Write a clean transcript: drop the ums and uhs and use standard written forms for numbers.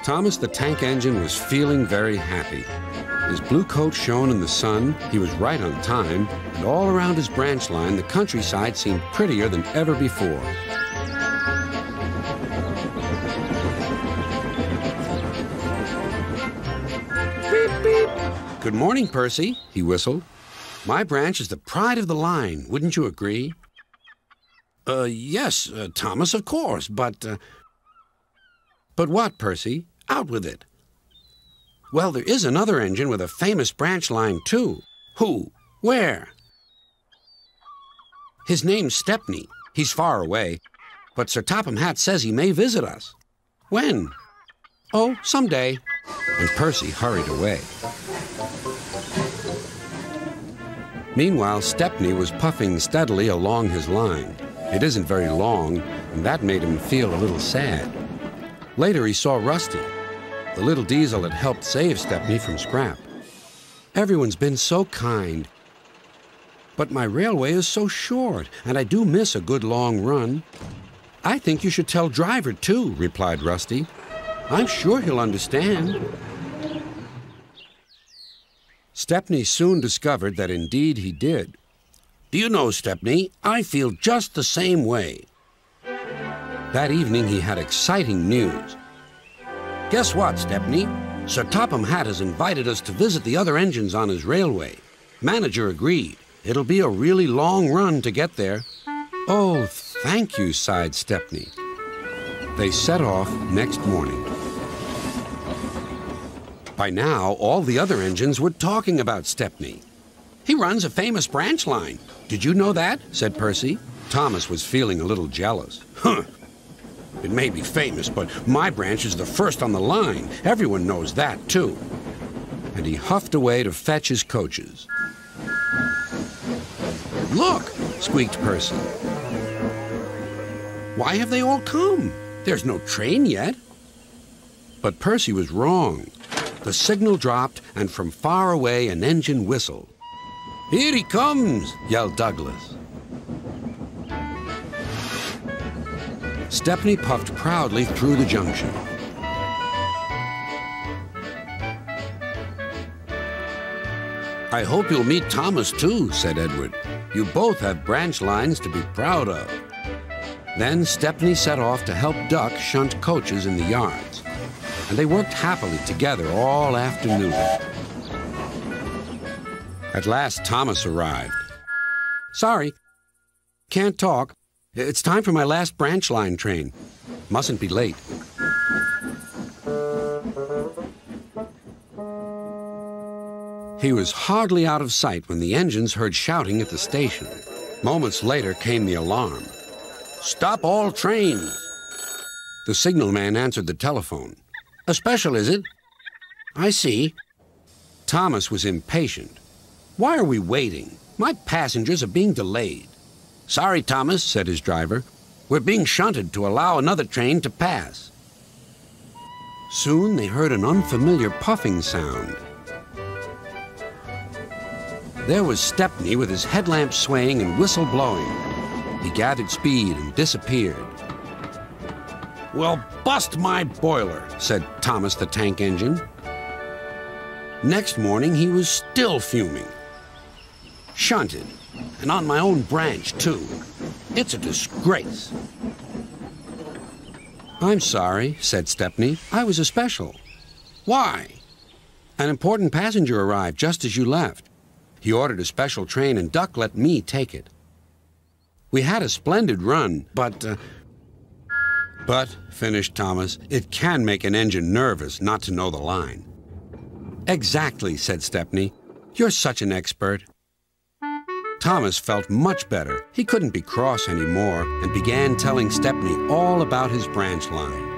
Thomas the tank engine was feeling very happy. His blue coat shone in the sun, he was right on time, and all around his branch line, the countryside seemed prettier than ever before. Beep, beep. Good morning, Percy, he whistled. My branch is the pride of the line, wouldn't you agree? Yes, Thomas, of course, but... But what, Percy? Out with it. Well, there is another engine with a famous branch line, too. Who? Where? His name's Stepney. He's far away, but Sir Topham Hatt says he may visit us. When? Oh, someday. And Percy hurried away. Meanwhile, Stepney was puffing steadily along his line. It isn't very long, and that made him feel a little sad. Later, he saw Rusty. The little diesel had helped save Stepney from scrap. Everyone's been so kind. But my railway is so short, and I do miss a good long run. I think you should tell Driver, too, replied Rusty. I'm sure he'll understand. Stepney soon discovered that indeed he did. Do you know, Stepney, I feel just the same way. That evening he had exciting news. Guess what, Stepney? Sir Topham Hatt has invited us to visit the other engines on his railway. Manager agreed. It'll be a really long run to get there. Oh, thank you, sighed Stepney. They set off next morning. By now, all the other engines were talking about Stepney. He runs a famous branch line. Did you know that? Said Percy. Thomas was feeling a little jealous. Huh. It may be famous, but my branch is the first on the line. Everyone knows that, too. And he huffed away to fetch his coaches. Look, squeaked Percy. Why have they all come? There's no train yet. But Percy was wrong. The signal dropped, and from far away an engine whistled. Here he comes, yelled Douglas. Stepney puffed proudly through the junction. I hope you'll meet Thomas, too, said Edward. You both have branch lines to be proud of. Then Stepney set off to help Duck shunt coaches in the yards, and they worked happily together all afternoon. At last, Thomas arrived. Sorry, can't talk. It's time for my last branch line train. Mustn't be late. He was hardly out of sight when the engines heard shouting at the station. Moments later came the alarm. Stop all trains! The signalman answered the telephone. A special, is it? I see. Thomas was impatient. Why are we waiting? My passengers are being delayed. Sorry, Thomas, said his driver. We're being shunted to allow another train to pass. Soon they heard an unfamiliar puffing sound. There was Stepney with his headlamp swaying and whistle blowing. He gathered speed and disappeared. Well, bust my boiler, said Thomas the tank engine. Next morning, he was still fuming. Shunted, and on my own branch, too. It's a disgrace. I'm sorry, said Stepney. I was a special. Why? An important passenger arrived just as you left. He ordered a special train, and Duck let me take it. We had a splendid run, but, finished Thomas, it can make an engine nervous not to know the line. Exactly, said Stepney. You're such an expert. Thomas felt much better. He couldn't be cross anymore and began telling Stepney all about his branch line.